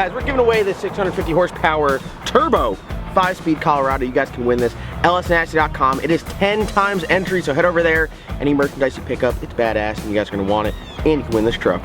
Guys, we're giving away this 650 horsepower turbo 5-speed Colorado. You guys can win this. lsnasty.com. It is 10 times entry, so head over there. Any merchandise you pick up, it's badass, and you guys are gonna want it, and you can win this truck.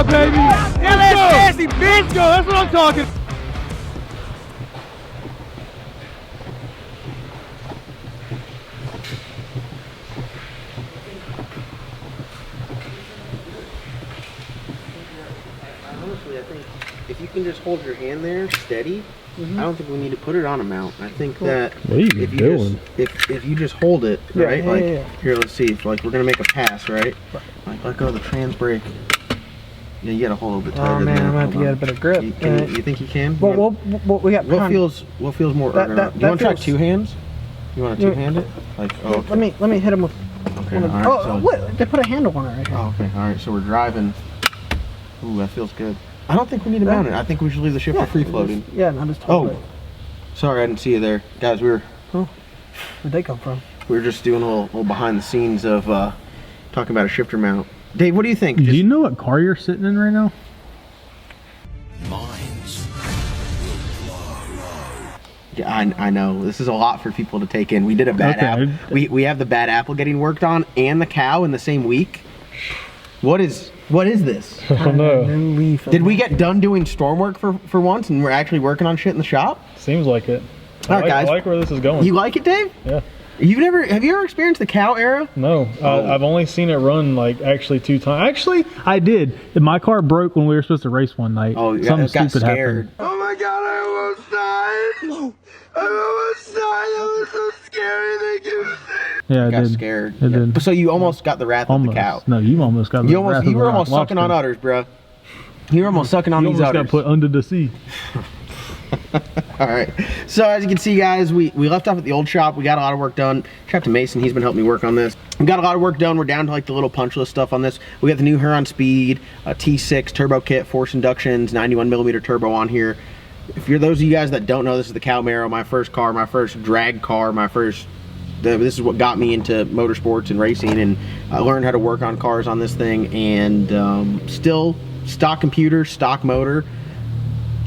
Baby, nasty bitch, go. That's what I'm talking. Honestly, I think if you can just hold your hand there steady, I don't think we need to put it on a mount. I think that if you just hold it, right? Here, let's see. Like we're gonna make a pass, right? Like let go of the trans brake. Yeah, you gotta hold a little bit tighter. Oh man, I'm gonna have to get a better grip. You think you can? Well, we got. What feels more ergonomic? You want to try two hands? You want to two-hand it? Like, oh, okay. Let me hit him with. Okay. All right, so what? They put a handle on it right here. Oh, okay. All right. So we're driving. Ooh, that feels good. I don't think we need to mount it. I think we should leave the shifter free floating. Yeah, and I just told it. Sorry, I didn't see you there, guys. Where'd they come from? We were just doing a little behind the scenes of talking about a shifter mount. Dave, what do you think? Do you know what car you're sitting in right now? Minds will blow. Yeah, I know. This is a lot for people to take in. We did a bad apple. We have the bad apple getting worked on and the cow in the same week. What is this? I don't know. Did we get done doing storm work for once and we're actually working on shit in the shop? Seems like it. All right, guys. I like where this is going. You like it, Dave? Yeah. Have you ever experienced the cow era? No, I've only seen it run like actually 2 times. Actually, I did. My car broke when we were supposed to race one night. Oh, yeah, something got stupid scared. happened. Oh my god, I almost died. I almost died. That was so scary. Thank you. Yeah, I got did. scared. It did. So you almost got the wrath of the cow. No, you almost got the wrath of the You were almost sucking on udders, bro. You were almost sucking on these udders. You almost got put under the sea. All right, so as you can see, guys, we left off at the old shop. We got a lot of work done. Shout out to Mason, he's been helping me work on this. We got a lot of work done. We're down to like the little punch list stuff on this. We got the new Huron Speed, T6 turbo kit, force inductions, 91mm turbo on here. If you're those of you guys that don't know, this is the COWMARO, my first car, my first drag car, this is what got me into motorsports and racing, and I learned how to work on cars on this thing, and still stock computer, stock motor.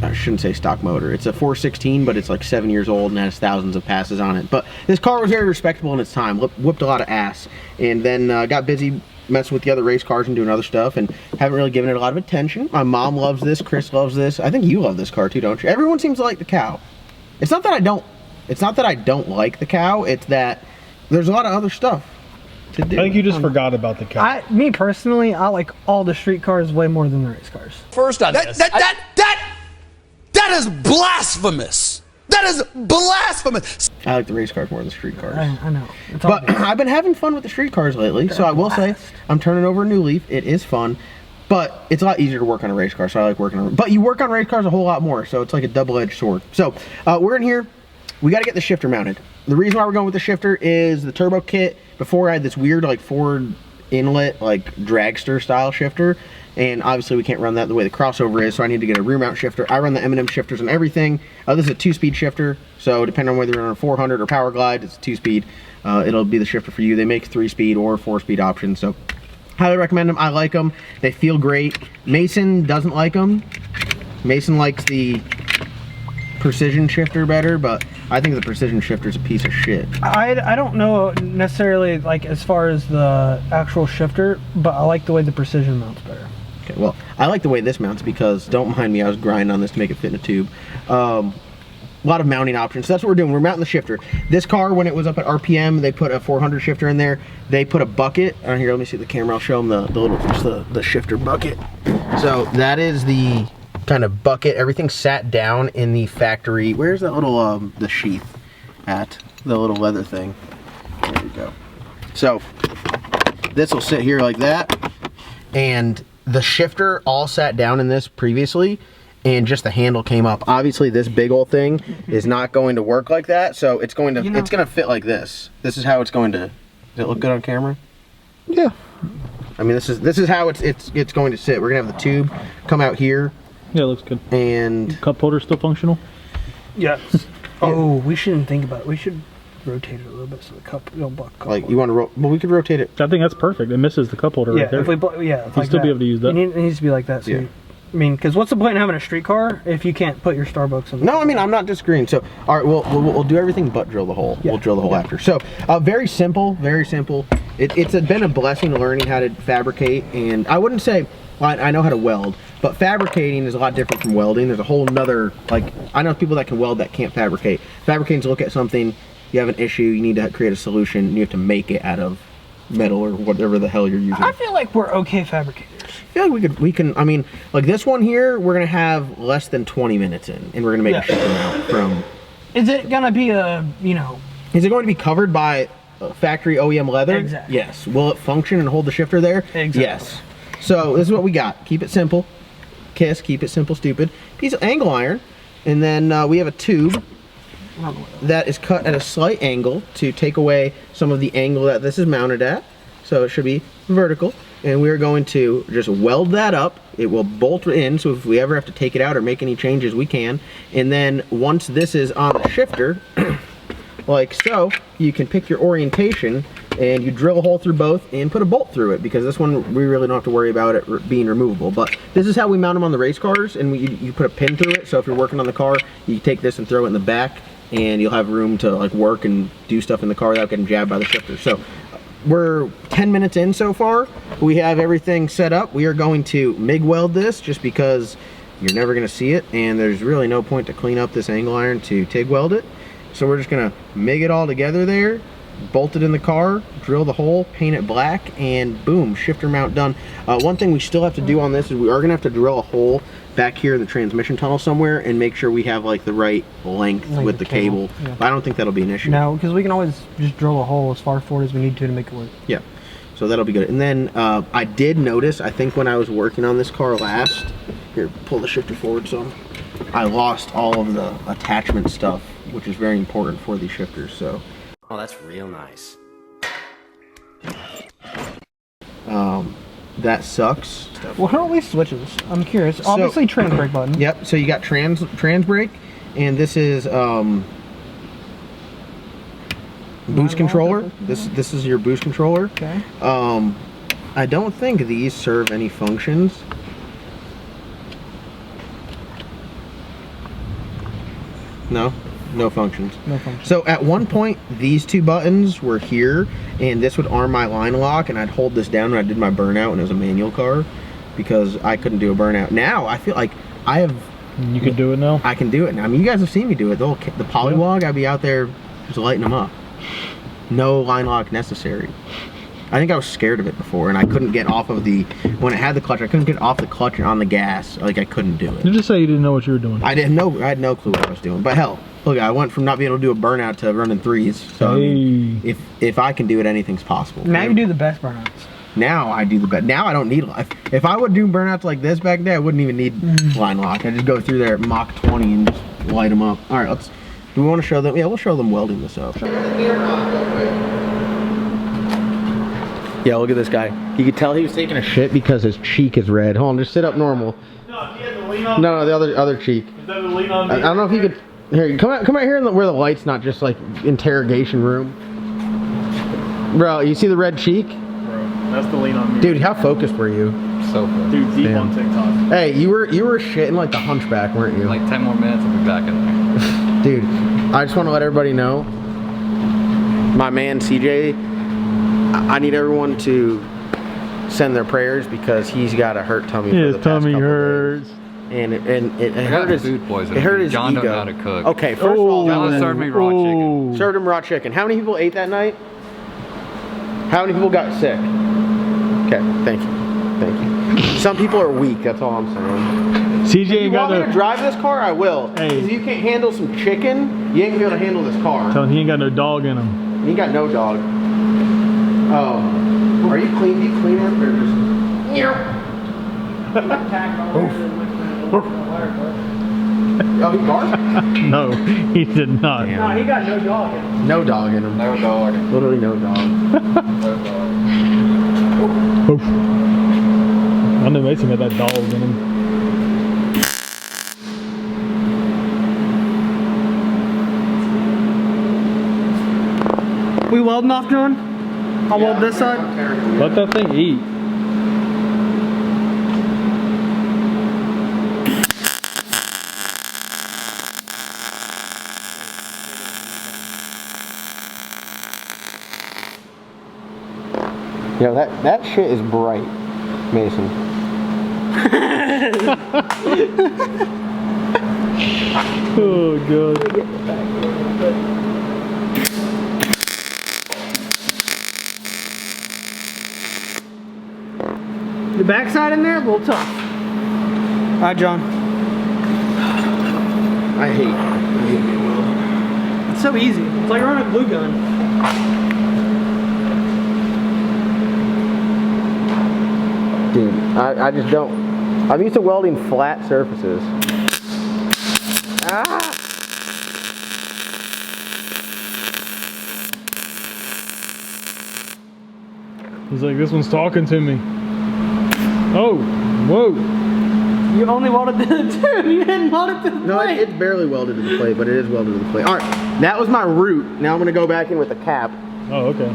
I shouldn't say stock motor. It's a 416, but it's like 7 years old and has thousands of passes on it. But this car was very respectable in its time. Whooped a lot of ass, and then got busy messing with the other race cars and doing other stuff, and haven't really given it a lot of attention. My mom loves this. Chris loves this. I think you love this car too, don't you? Everyone seems to like the cow. It's not that I don't. It's not that I don't like the cow. It's that there's a lot of other stuff to do. I think you just forgot about the cow. Me personally, I like all the street cars way more than the race cars. First on this. That is blasphemous. That is blasphemous. I like the race cars more than the street cars. I know. But I've been having fun with the street cars lately, so I will say I'm turning over a new leaf. It is fun, but it's a lot easier to work on a race car, so I like working on it. But you work on race cars a whole lot more, so it's like a double-edged sword. So we're in here. We got to get the shifter mounted. The reason why we're going with the shifter is the turbo kit. Before I had this weird like Ford inlet like dragster style shifter, and obviously we can't run that the way the crossover is, so I need to get a rear mount shifter. I run the M&M shifters and everything. This is a 2-speed shifter, so depending on whether you're on a 400 or Power Glide, it's a 2-speed. It'll be the shifter for you. They make 3-speed or 4-speed options, so highly recommend them. I like them. They feel great. Mason doesn't like them. Mason likes the precision shifter better, but I think the precision shifter is a piece of shit. I don't know necessarily like as far as the actual shifter, but I like the way the precision mounts better. Okay, well, I like the way this mounts because, don't mind me, I was grinding on this to make it fit in a tube. A lot of mounting options. So that's what we're doing. We're mounting the shifter. This car, when it was up at RPM, they put a 400 shifter in there. They put a bucket. Here, let me see the camera. I'll show them the little, just the shifter bucket. So that is the kind of bucket. Everything sat down in the factory. Where's that little, the sheath at? The little leather thing. There we go. So this will sit here like that. And the shifter all sat down in this previously, and just the handle came up. Obviously this big old thing is not going to work like that, so it's going to it's going to fit like this. This is how it's going to. Does it look good on camera? Yeah. I mean, this is how it's going to sit. We're gonna have the tube come out here. Yeah, it looks good. And cup holder still functional? Yes. Oh, we shouldn't think about it. We should rotate it a little bit so the cup don't block. Like you want to well, we could rotate it. I think that's perfect. It misses the cup holder right there. If we you'll still be able to use that. It needs to be like that. So Yeah. I mean, because what's the point in having a street car if you can't put your Starbucks in the No, I mean, I'm not disagreeing. So, all right, we'll do everything but drill the hole. Yeah. We'll drill the hole after. So, very simple, very simple. It's been a blessing learning how to fabricate, and I wouldn't say, well, I know how to weld, but fabricating is a lot different from welding. There's a whole nother, like, I know people that can weld that can't fabricate. Fabricating is look at something, you have an issue, you need to create a solution, and you have to make it out of metal or whatever the hell you're using. I feel like we're okay fabricators. I feel like we can, I mean, like this one here, we're going to have less than 20 minutes in, and we're going to make a shipment out from... Is it going to be a, you know... Is it going to be covered by factory OEM leather? Exactly. Yes. Will it function and hold the shifter there? Exactly. Yes. So this is what we got. Keep it simple. KISS, keep it simple, stupid. Piece of angle iron, and then we have a tube that is cut at a slight angle to take away some of the angle that this is mounted at. So it should be vertical. And we're going to just weld that up. It will bolt in, so if we ever have to take it out or make any changes, we can. And then once this is on the shifter, like so, you can pick your orientation and you drill a hole through both and put a bolt through it, because this one we really don't have to worry about it being removable. But this is how we mount them on the race cars, and you put a pin through it. So if you're working on the car, you take this and throw it in the back, and you'll have room to like work and do stuff in the car without getting jabbed by the shifter. So we're 10 minutes in so far. We have everything set up. We are going to MIG weld this just because you're never going to see it, and there's really no point to clean up this angle iron to TIG weld it. So we're just going to MIG it all together there, bolt it in the car, drill the hole, paint it black, and boom, shifter mount done. One thing we still have to do on this is we are going to have to drill a hole back here in the transmission tunnel somewhere and make sure we have like the right length with the cable. Yeah. But I don't think that'll be an issue. No, because we can always just drill a hole as far forward as we need to make it work. Yeah, so that'll be good. And then I did notice, I think when I was working on this car last, here, pull the shifter forward some, I lost all of the attachment stuff, which is very important for these shifters. So, oh, that's real nice. that sucks. Well, how are we switches? I'm curious. Obviously, trans brake button. Yep. So you got trans brake, and this is boost controller. This is your boost controller. Okay. I don't think these serve any functions. No functions. No functions. So at one point, these two buttons were here, and this would arm my line lock, and I'd hold this down when I did my burnout when it was a manual car, because I couldn't do a burnout. Now I feel like I have. You can do it now? I can do it now. I mean, you guys have seen me do it. The polywog, I'd be out there just lighting them up. No line lock necessary. I think I was scared of it before, and I couldn't get off of the, when it had the clutch, I couldn't get off the clutch and on the gas. Like, I couldn't do it. You just say you didn't know what you were doing. I had no clue what I was doing. But hell, look, I went from not being able to do a burnout to running threes. So I mean, if I can do it, anything's possible. Now you do the best burnouts. Now I do the best. Now I don't need life. If I would do burnouts like this back there, I wouldn't even need line lock. I just go through there at Mach 20 and just light them up. All right, do we want to show them? Yeah, we'll show them welding this up. Yeah, look at this guy. You could tell he was taking a shit because his cheek is red. Hold on, just sit up normal. No, he had the lean on. No, the other cheek. Is that the lean on? I don't know if he could. Here, come out here where the light's not just like interrogation room. Bro, you see the red cheek? Bro, that's the lean on me. Dude, how focused were you? So fun. Dude, deep Damn. on TikTok. Hey, you were shitting like the Hunchback, weren't you? Like 10 more minutes, I'll be back in there. Dude, I just want to let everybody know, my man CJ, I need everyone to send their prayers because he's got a hurt tummy. His for the past tummy couple hurts. days. And it I hurt got his food poisoning. It hurt his John ego. don't know how to cook. Okay, first of all, John served me raw chicken. served him raw chicken. How many people ate that night? How many people got sick? Okay, thank you. Thank you. Some people are weak, that's all I'm saying. CJ If you ain't got want me to no. drive this car, I will. Hey. If you can't handle some chicken, you ain't gonna be able to handle this car. Tell him he ain't got no dog in him. You got no dog. Oh. Are you clean? Do you clean him or just... Oh, he barked? No, he did not. No, he got no dog in him. No dog in him. No dog. Literally no dog. No dog. Oof. I know Mason got that dog in him. We welding off, John? I'll weld this side. Let that thing eat. Yeah, that shit is bright, Mason. Oh god. The backside in there, a little tough. All right, John. I hate it. It's so easy. It's like running a glue gun. Dude, I just don't. I'm used to welding flat surfaces. Ah! He's like, this one's talking to me. Oh, whoa. You only welded to the tube. You didn't weld it to the No, plate. it's barely welded to the plate, but it is welded to the plate. All right, that was my root. Now I'm gonna go back in with the cap. Oh, okay.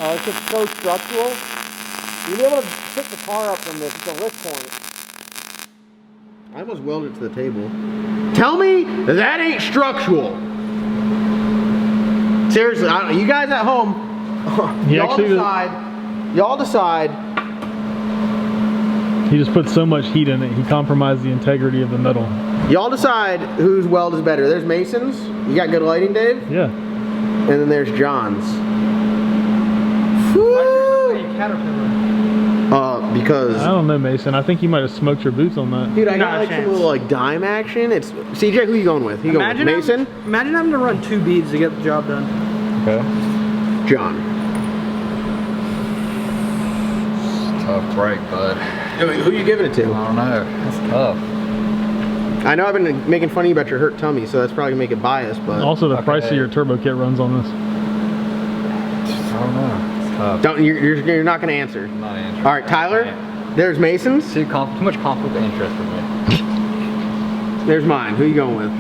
Oh, it's just so structural. You'll be able to pick the car up from this. It's a lift point. I almost welded it to the table. Tell me that ain't structural. Seriously, you guys at home, y'all decide. He just put so much heat in it, he compromised the integrity of the metal. Y'all decide whose weld is better. There's Mason's. You got good lighting, Dave? Yeah. And then there's John's. Because I don't know, Mason. I think you might have smoked your boots on that. dude, I Not got a like some chance. little like dime action. It's CJ. Who you going with? Who you going with? Mason? Imagine having to run 2 beads to get the job done. Okay. John. Tough break, bud. Who you giving it I to? don't know. That's tough. I know I've been making fun of you about your hurt tummy, so that's probably gonna make it biased. But Also, the price of Okay. your turbo kit runs on this. I don't know. It's tough. don't you're not gonna answer. I'm not answering. All right, Tyler. There's Mason's. Too much conflict of interest for me. There's mine. Who you going with?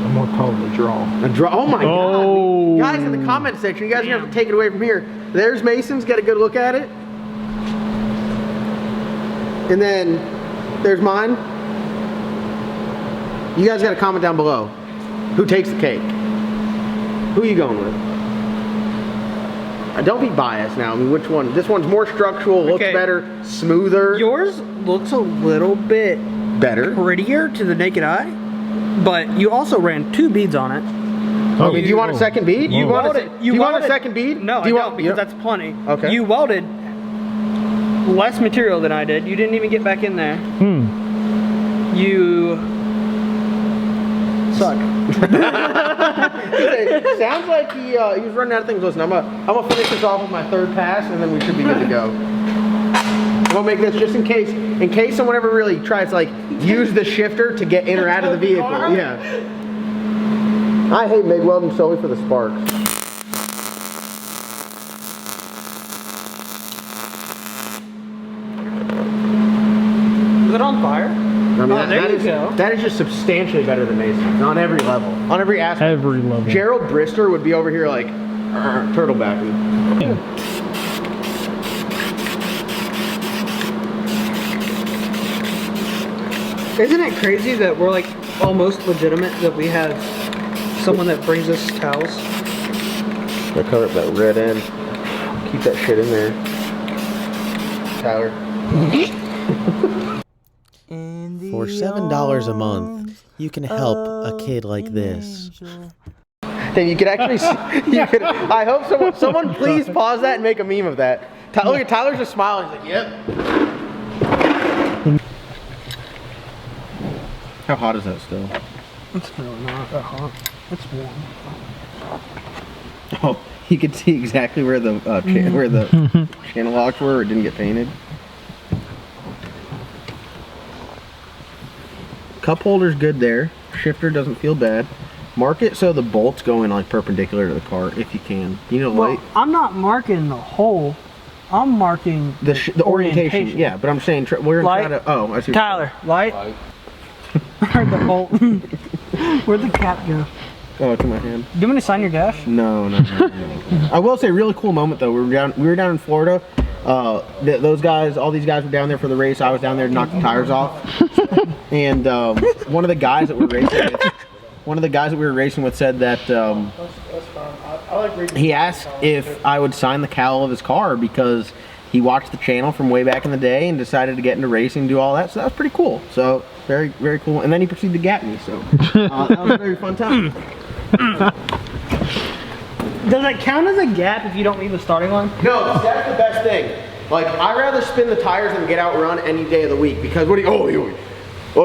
I'm gonna probably draw. A draw. Oh my Oh. God. Guys in the comment section, you guys are gonna have to take it away from here. There's Mason's. Get a good look at it. And then there's mine. You guys got to comment down below. Who takes the cake? Who are you going with? Don't be biased now. I mean, which one? This one's more structural, looks Okay. better, smoother. Yours looks a little bit better. prettier to the naked eye, but you also ran 2 beads on it. Oh, Okay, do you want a second bead? You want welded. do you want a second bead? No, do you I don't, because that's plenty. Okay. You welded less material than I did. You didn't even get back in there. You suck. Sounds like he was running out of things. Listen, I'm gonna finish this off with my 3rd pass, and then we should be good to go. I'm gonna make this just in case someone ever really tries to like use the shifter to get in or out of the vehicle. Yeah. I hate MIG welding solely for the sparks. Is it on fire? I mean, there you go. that is just substantially better than Mason's on every level, on every aspect. Every level. Gerald Brister would be over here like turtlebacking. Isn't it crazy that we're like almost legitimate, that we have someone that brings us towels? Gotta cover up that red end. Keep that shit in there. Tyler. For $7 a month, you can help a kid like this. Then you could actually see, you could, I hope someone please pause that and make a meme of that. Look at Tyler's just smiling. He's like, yep. How hot is that still? It's really not that hot. It's warm. Oh, you could see exactly where the where the channel locks were. Or it didn't get painted. Cup holder's good there. Shifter doesn't feel bad. Mark it so the bolts go in like perpendicular to the car if you can. You know, Well, light. I'm not marking the hole. I'm marking The orientation. Yeah, but I'm saying we're Light. trying to. Oh, I see. Tyler, light. Or the bolt. Where'd the cap go? Oh, it's in my hand. Do you want me to sign your dash? No. I will say, really cool moment though. We were down in Florida. Those guys, all these guys were down there for the race. I was down there to knock the tires off. And one of the guys that we were racing with said that he asked if I would sign the cowl of his car because he watched the channel from way back in the day and decided to get into racing and do all that. So that was pretty cool. So very, very cool. And then he proceeded to gap me. So that was a very fun time. Does it count as a gap if you don't leave the starting line? No, that's the best thing. Like, I'd rather spin the tires than get outrun any day of the week because what do you,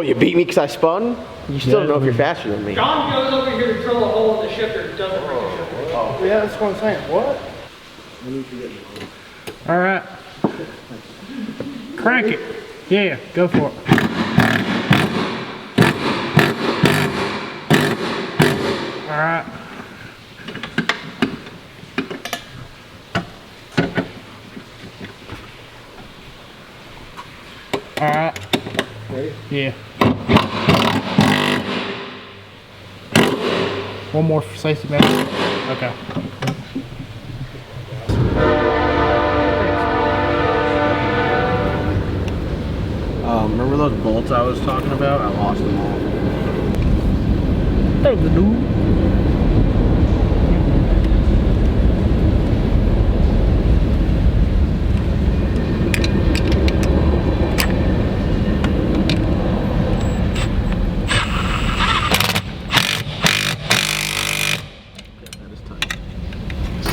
you beat me because I spun? You still don't know if you're faster than me. John goes over here to drill a hole in the shifter. Doesn't break the shifter. Oh. Yeah, that's what I'm saying. What? All right. Crank it. Yeah, go for it. All right. All right. Ready? Yeah. One more for safety measure. Okay. Remember those bolts I was talking about? I lost them all. There's the dude.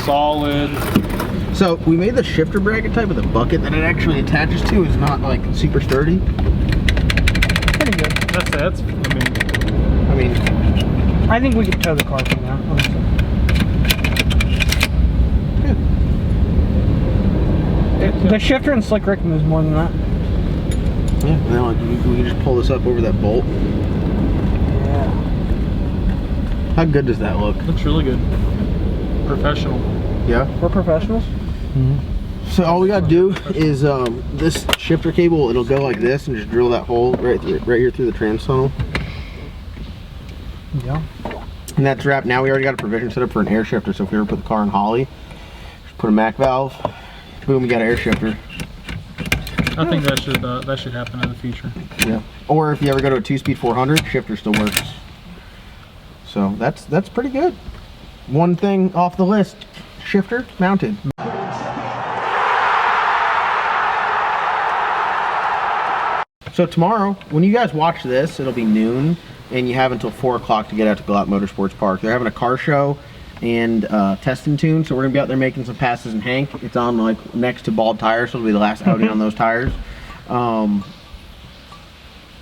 Solid. So we made the shifter bracket type with the bucket that it actually attaches to is not like super sturdy. Pretty good. That's. I mean, I think we could tow the car from that, honestly. The shifter and slick Rick moves more than that. yeah. And then like we can just pull this up over that bolt. Yeah. How good does that look? Looks really good. Professional. Yeah. We're professionals. So all we gotta do is this shifter cable. It'll go like this and just drill that hole right here through the trans tunnel. Yeah. And that's wrapped. Now we already got a provision set up for an air shifter. So if we ever put the car in Holly, just put a Mac valve. Boom, we got an air shifter. I think that should happen in the future. Yeah. Or if you ever go to a 2-speed 400, shifter still works. So that's pretty good. One thing off the list: shifter mounted. So tomorrow, when you guys watch this, it'll be noon, and you have until 4 o'clock to get out to Glut Motorsports Park. They're having a car show and test and tune, so we're gonna be out there making some passes in Hank. It's on like next to Bald Tires, so it'll be the last outing on those tires. We're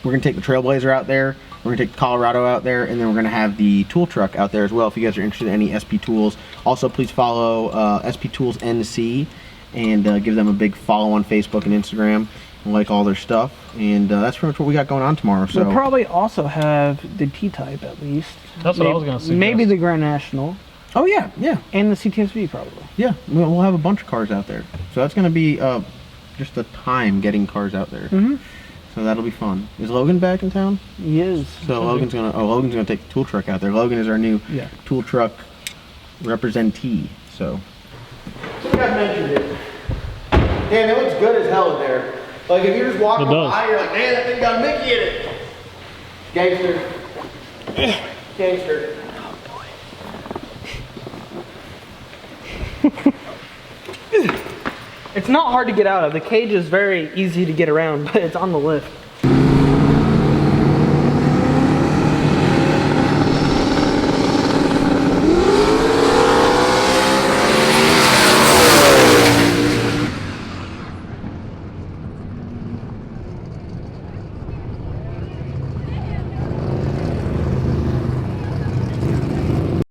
gonna take the Trailblazer out there. We're gonna take the Colorado out there, and then we're gonna have the tool truck out there as well. If you guys are interested in any SP Tools, also please follow SP Tools NC and give them a big follow on Facebook and Instagram. And like all their stuff, and that's pretty much what we got going on tomorrow. So We'll probably also have the T-Type at least. That's what I was gonna suggest. Maybe the Grand National oh yeah, and the CTSV probably. yeah, we'll have a bunch of cars out there. So that's gonna be just a time getting cars out there. So that'll be fun. Is Logan back in town? He is. So Logan's gonna take the tool truck out there. Logan is our new Yeah. tool truck representee. So I think I mentioned it. Damn, it looks good as hell in there. Like if you're just walking It does. by, you're like, man, that thing got a Mickey in it. Gangster. Gangster. It's not hard to get out of. The cage is very easy to get around, but it's on the lift.